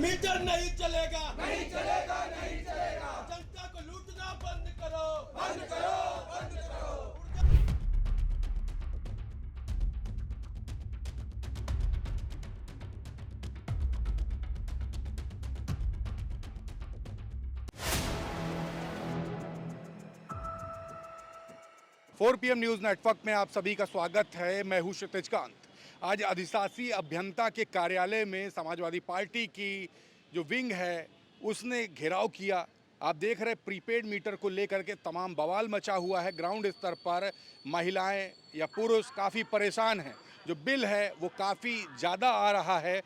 Metre नहीं चलेगा, नहीं चलेगा, नहीं चलेगा। जनता को लूटना बंद करो, बंद करो, बंद करो। फोर पीएम न्यूज़ नेटवर्क में आप सभी का स्वागत है। मैं हूं क्षितिज कांत। आज अधिशासी अभियंता के कार्यालय में समाजवादी पार्टी की जो विंग है उसने घेराव किया। आप देख रहे प्रीपेड मीटर को लेकर के तमाम बवाल मचा हुआ है। ग्राउंड स्तर पर महिलाएं या पुरुष काफ़ी परेशान हैं। जो बिल है वो काफ़ी ज़्यादा आ रहा है।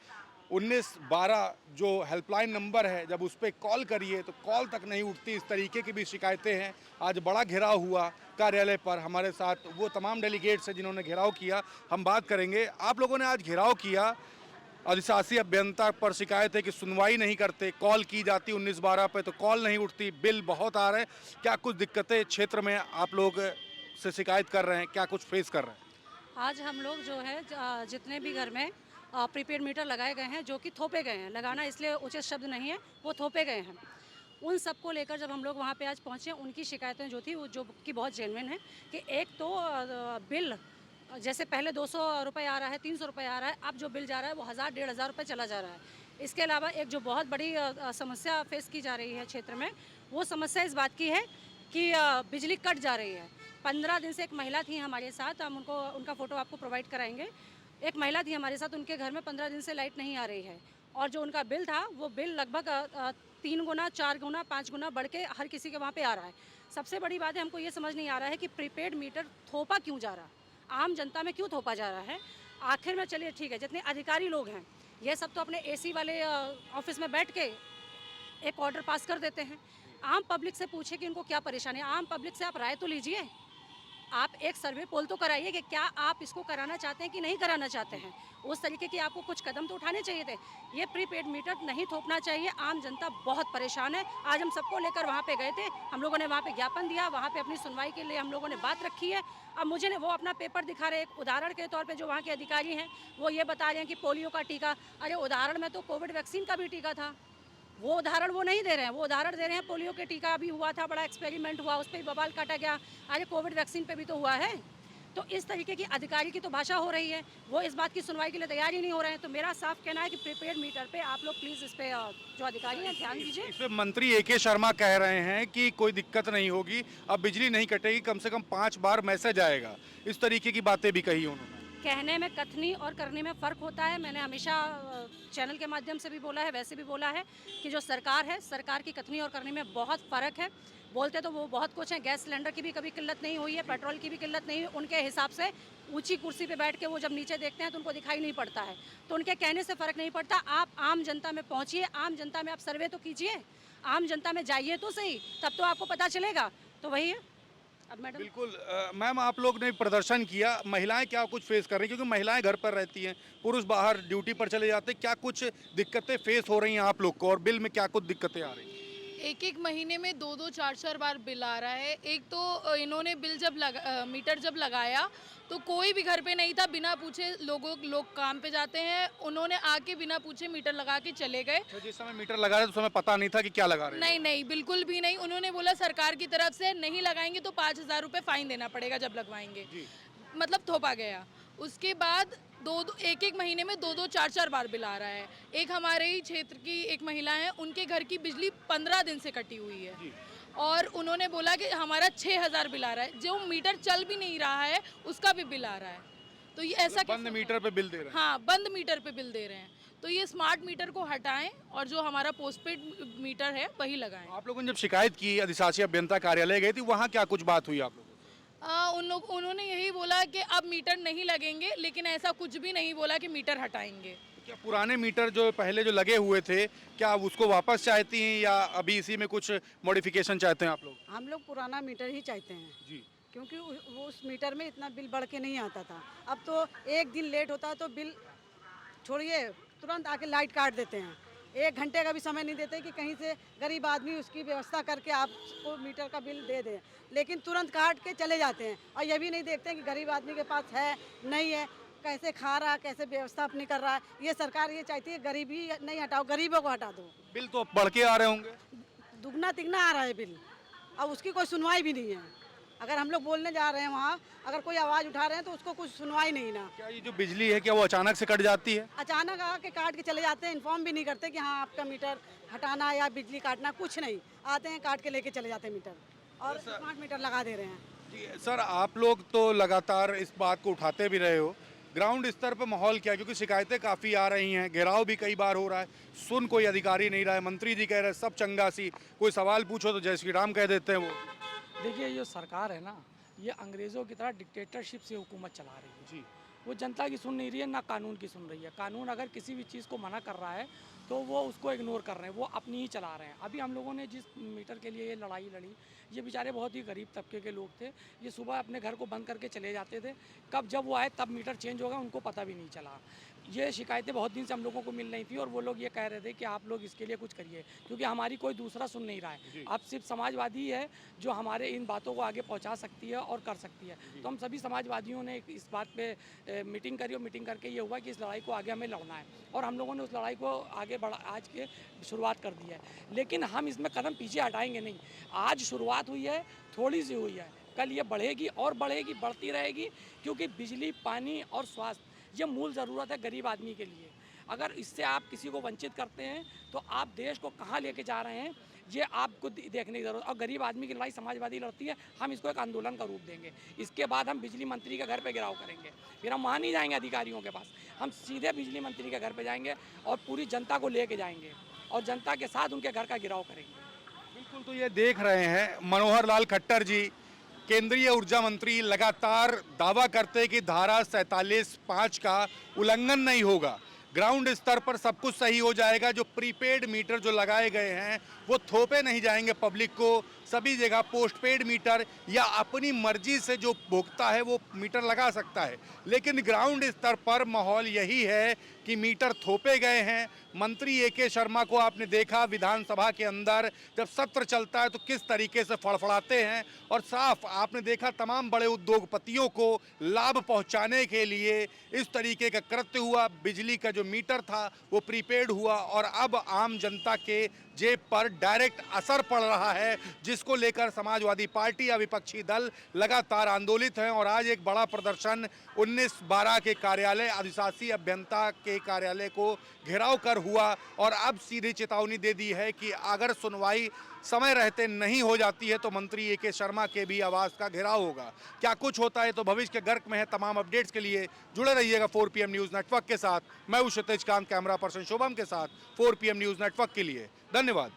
1912 जो हेल्पलाइन नंबर है, जब उस पर कॉल करिए तो कॉल तक नहीं उठती। इस तरीके की भी शिकायतें हैं। आज बड़ा घेराव हुआ कार्यालय पर। हमारे साथ वो तमाम डेलीगेट्स हैं जिन्होंने घेराव किया। हम बात करेंगे। आप लोगों ने आज घेराव किया, अधिशासी अभियंता पर शिकायत है कि सुनवाई नहीं करते, कॉल की जाती 1912 पे तो कॉल नहीं उठती, बिल बहुत आ रहे हैं। क्या कुछ दिक्कतें क्षेत्र में आप लोग से शिकायत कर रहे हैं, क्या कुछ फेस कर रहे हैं? आज हम लोग जो है जितने भी घर में प्रीपेड मीटर लगाए गए हैं, जो कि थोपे गए हैं, लगाना इसलिए उचित शब्द नहीं है, वो थोपे गए हैं, उन सबको लेकर जब हम लोग वहाँ पे आज पहुँचे, उनकी शिकायतें जो थी वो जो कि बहुत जेन्युइन है कि एक तो बिल जैसे पहले 200 रुपये आ रहा है, 300 रुपये आ रहा है, अब जो बिल जा रहा है वो 1000-1500 रुपये चला जा रहा है। इसके अलावा एक जो बहुत बड़ी समस्या फेस की जा रही है क्षेत्र में, वो समस्या इस बात की है कि बिजली कट जा रही है। 15 दिन से एक महिला थी हमारे साथ, हम उनका फ़ोटो आपको प्रोवाइड कराएंगे। एक महिला थी हमारे साथ, उनके घर में 15 दिन से लाइट नहीं आ रही है, और जो उनका बिल था वो बिल लगभग 3 गुना, 4 गुना, 5 गुना बढ़ के हर किसी के वहाँ पे आ रहा है। सबसे बड़ी बात है, हमको ये समझ नहीं आ रहा है कि प्रीपेड मीटर थोपा क्यों जा रहा है, आम जनता में क्यों थोपा जा रहा है। आखिर में चलिए ठीक है, जितने अधिकारी लोग हैं ये सब तो अपने एसी वाले ऑफिस में बैठ के एक ऑर्डर पास कर देते हैं। आम पब्लिक से पूछे कि उनको क्या परेशानी है, आम पब्लिक से आप राय तो लीजिए। आप एक सर्वे पोल तो कराइए कि क्या आप इसको कराना चाहते हैं कि नहीं कराना चाहते हैं। उस तरीके की आपको कुछ कदम तो उठाने चाहिए थे। ये प्रीपेड मीटर नहीं थोपना चाहिए। आम जनता बहुत परेशान है। आज हम सबको लेकर वहाँ पे गए थे, हम लोगों ने वहाँ पे ज्ञापन दिया, वहाँ पे अपनी सुनवाई के लिए हम लोगों ने बात रखी है। अब मुझे वो अपना पेपर दिखा रहे, एक उदाहरण के तौर पर जो वहाँ के अधिकारी हैं वो ये बता रहे हैं कि पोलियो का टीका, अरे उदाहरण में तो कोविड वैक्सीन का भी टीका था, वो उदाहरण वो नहीं दे रहे हैं। वो उदाहरण दे रहे हैं पोलियो के टीका भी हुआ था, बड़ा एक्सपेरिमेंट हुआ, उस पर भी बवाल काटा गया, अरे कोविड वैक्सीन पे भी तो हुआ है। तो इस तरीके की अधिकारी की तो भाषा हो रही है, वो इस बात की सुनवाई के लिए तैयार ही नहीं हो रहे हैं। तो मेरा साफ कहना है कि प्रीपेड मीटर पे आप लोग प्लीज़ इस पे जो अधिकारी हैं ध्यान दीजिए। इस पे मंत्री AK शर्मा कह रहे हैं कि कोई दिक्कत नहीं होगी, अब बिजली नहीं कटेगी, कम से कम 5 बार मैसेज आएगा। इस तरीके की बातें भी कही उन्होंने। कहने में, कथनी और करने में फ़र्क होता है। मैंने हमेशा चैनल के माध्यम से भी बोला है, वैसे भी बोला है कि जो सरकार है, सरकार की कथनी और करने में बहुत फ़र्क है। बोलते तो वो बहुत कुछ है, गैस सिलेंडर की भी कभी किल्लत नहीं हुई है, पेट्रोल की भी किल्लत नहीं हुई। उनके हिसाब से ऊंची कुर्सी पे बैठ के वो जब नीचे देखते हैं तो उनको दिखाई नहीं पड़ता है, तो उनके कहने से फ़र्क नहीं पड़ता। आप आम जनता में पहुँचिए, आम जनता में आप सर्वे तो कीजिए, आम जनता में जाइए तो सही, तब तो आपको पता चलेगा। तो वही है। अब मैडम बिल्कुल मैम, आप लोग ने प्रदर्शन किया, महिलाएं क्या कुछ फेस कर रही हैं, क्योंकि महिलाएं घर पर रहती हैं, पुरुष बाहर ड्यूटी पर चले जाते हैं, क्या कुछ दिक्कतें फेस हो रही हैं आप लोग को, और बिल में क्या कुछ दिक्कतें आ रही हैं? एक महीने में 2-2, 4-4 बार बिल आ रहा है। एक तो इन्होंने बिल जब मीटर जब लगाया तो कोई भी घर पे नहीं था, बिना पूछे लोग काम पे जाते हैं, उन्होंने आके बिना पूछे मीटर लगा के चले गए। तो जिस समय मीटर लगा रहे थे उस समय पता नहीं था कि क्या लगा रहे हैं? नहीं, बिल्कुल भी नहीं। उन्होंने बोला सरकार की तरफ से नहीं लगाएंगे तो 5000 रुपये फाइन देना पड़ेगा जब लगवाएंगे, मतलब थोपा गया। उसके बाद एक महीने में 2-2, 4-4 बार बिल आ रहा है। एक हमारे ही क्षेत्र की एक महिला है, उनके घर की बिजली 15 दिन से कटी हुई है, और उन्होंने बोला कि हमारा 6000 बिल आ रहा है, जो मीटर चल भी नहीं रहा है उसका भी बिल आ रहा है। तो ये ऐसा बंद मीटर पे बिल दे रहे हैं? हाँ, बंद मीटर पे बिल दे रहे हैं। तो ये स्मार्ट मीटर को हटाएं और जो हमारा पोस्टपेड मीटर है वही लगाएं। आप लोगों ने जब शिकायत की, अधिशासी अभियंता कार्यालय गए थे, वहाँ क्या कुछ बात हुई आप लोगों? उन्होंने यही बोला कि अब मीटर नहीं लगेंगे, लेकिन ऐसा कुछ भी नहीं बोला कि मीटर हटाएंगे। क्या पुराने मीटर जो पहले जो लगे हुए थे, क्या आप उसको वापस चाहती हैं या अभी इसी में कुछ मॉडिफिकेशन चाहते हैं आप लोग? हम लोग पुराना मीटर ही चाहते हैं जी, क्योंकि वो उस मीटर में इतना बिल बढ़ के नहीं आता था। अब तो एक दिन लेट होता है तो बिल छोड़िए, तुरंत आके लाइट काट देते हैं। 1 घंटे का भी समय नहीं देते कि कहीं से गरीब आदमी उसकी व्यवस्था करके आपको मीटर का बिल दे दे, लेकिन तुरंत काट के चले जाते हैं। और ये भी नहीं देखते हैं कि गरीब आदमी के पास है नहीं है। कैसे खा रहा है, कैसे व्यवस्था अपनी कर रहा है। ये सरकार ये चाहती है गरीबी नहीं हटाओ, गरीबों को हटा दो। बिल तो बढ़ के आ रहे होंगे। दुगना तिगना आ रहा है बिल, अब उसकी कोई सुनवाई भी नहीं है। अगर हम लोग बोलने जा रहे हैं वहाँ, अगर कोई आवाज़ उठा रहे हैं तो उसको कुछ सुनवाई नहीं ना। क्या ये जो बिजली है क्या वो अचानक से कट जाती है? अचानक आके काट के चले जाते हैं, इन्फॉर्म भी नहीं करते कि हाँ आपका मीटर हटाना या बिजली काटना, कुछ नहीं। आते हैं काट के लेके चले जाते हैं मीटर, और स्मार्ट मीटर लगा दे रहे हैं। जी सर, आप लोग तो लगातार इस बात को उठाते भी रहे हो, ग्राउंड स्तर पर माहौल क्या है? क्योंकि शिकायतें काफ़ी आ रही हैं, घेराव भी कई बार हो रहा है, सुन कोई अधिकारी नहीं रहा है, मंत्री जी कह रहे हैं सब चंगासी, कोई सवाल पूछो तो जय श्री राम कह देते हैं वो। देखिए ये सरकार है ना, ये अंग्रेज़ों की तरह डिक्टेटरशिप से हुकूमत चला रही है जी। वो जनता की सुन नहीं रही है, ना कानून की सुन रही है। कानून अगर किसी भी चीज़ को मना कर रहा है तो वो उसको इग्नोर कर रहे हैं, वो अपनी ही चला रहे हैं। अभी हम लोगों ने जिस मीटर के लिए ये लड़ाई लड़ी, ये बेचारे बहुत ही गरीब तबके के लोग थे। ये सुबह अपने घर को बंद करके चले जाते थे, कब जब वो आए तब मीटर चेंज होगा उनको पता भी नहीं चला। ये शिकायतें बहुत दिन से हम लोगों को मिल रही थी और वो लोग ये कह रहे थे कि आप लोग इसके लिए कुछ करिए, क्योंकि हमारी कोई दूसरा सुन नहीं रहा है। अब सिर्फ समाजवादी है जो हमारे इन बातों को आगे पहुंचा सकती है और कर सकती है। तो हम सभी समाजवादियों ने इस बात पे मीटिंग करी और मीटिंग करके ये हुआ कि इस लड़ाई को आगे हमें लड़ना है, और हम लोगों ने उस लड़ाई को आगे बढ़ा आज के शुरुआत कर दी है। लेकिन हम इसमें कदम पीछे हटाएंगे नहीं। आज शुरुआत हुई है, थोड़ी सी हुई है, कल ये बढ़ेगी और बढ़ेगी, बढ़ती रहेगी, क्योंकि बिजली, पानी और स्वास्थ्य ये मूल ज़रूरत है गरीब आदमी के लिए। अगर इससे आप किसी को वंचित करते हैं तो आप देश को कहाँ लेके जा रहे हैं ये आपको देखने की ज़रूरत। और गरीब आदमी की लड़ाई समाजवादी लड़ती है, हम इसको एक आंदोलन का रूप देंगे। इसके बाद हम बिजली मंत्री के घर पे घेराव करेंगे, फिर हम वहाँ नहीं जाएंगे अधिकारियों के पास, हम सीधे बिजली मंत्री के घर पे जाएंगे और पूरी जनता को लेके जाएंगे और जनता के साथ उनके घर का घेराव करेंगे। बिल्कुल, तो ये देख रहे हैं मनोहर लाल खट्टर जी, केंद्रीय ऊर्जा मंत्री, लगातार दावा करते हैं कि धारा 47(5) का उल्लंघन नहीं होगा, ग्राउंड स्तर पर सब कुछ सही हो जाएगा। जो प्रीपेड मीटर जो लगाए गए हैं वो थोपे नहीं जाएंगे पब्लिक को, सभी जगह पोस्टपेड मीटर या अपनी मर्जी से जो भोगता है वो मीटर लगा सकता है। लेकिन ग्राउंड स्तर पर माहौल यही है कि मीटर थोपे गए हैं। मंत्री ए.के. शर्मा को आपने देखा विधानसभा के अंदर जब सत्र चलता है तो किस तरीके से फड़फड़ाते हैं, और साफ आपने देखा तमाम बड़े उद्योगपतियों को लाभ पहुंचाने के लिए इस तरीके का कृत्य हुआ। बिजली का जो मीटर था वो प्रीपेड हुआ और अब आम जनता के जेब पर डायरेक्ट असर पड़ रहा है, जिसको लेकर समाजवादी पार्टी या विपक्षी दल लगातार आंदोलित हैं। और आज एक बड़ा प्रदर्शन 19/12 के कार्यालय, अधिशासी अभियंता के कार्यालय को घेराव कर हुआ और अब सीधी चेतावनी दे दी है कि अगर सुनवाई समय रहते नहीं हो जाती है तो मंत्री ए.के. शर्मा के भी आवास का घेराव होगा। क्या कुछ होता है तो भविष्य के गर्क में है। तमाम अपडेट्स के लिए जुड़े रहिएगा 4 PM न्यूज़ नेटवर्क के साथ। मैं हूं क्षितिज कांत, कैमरा पर्सन शुभम के साथ 4 PM न्यूज़ नेटवर्क के लिए। धन्यवाद।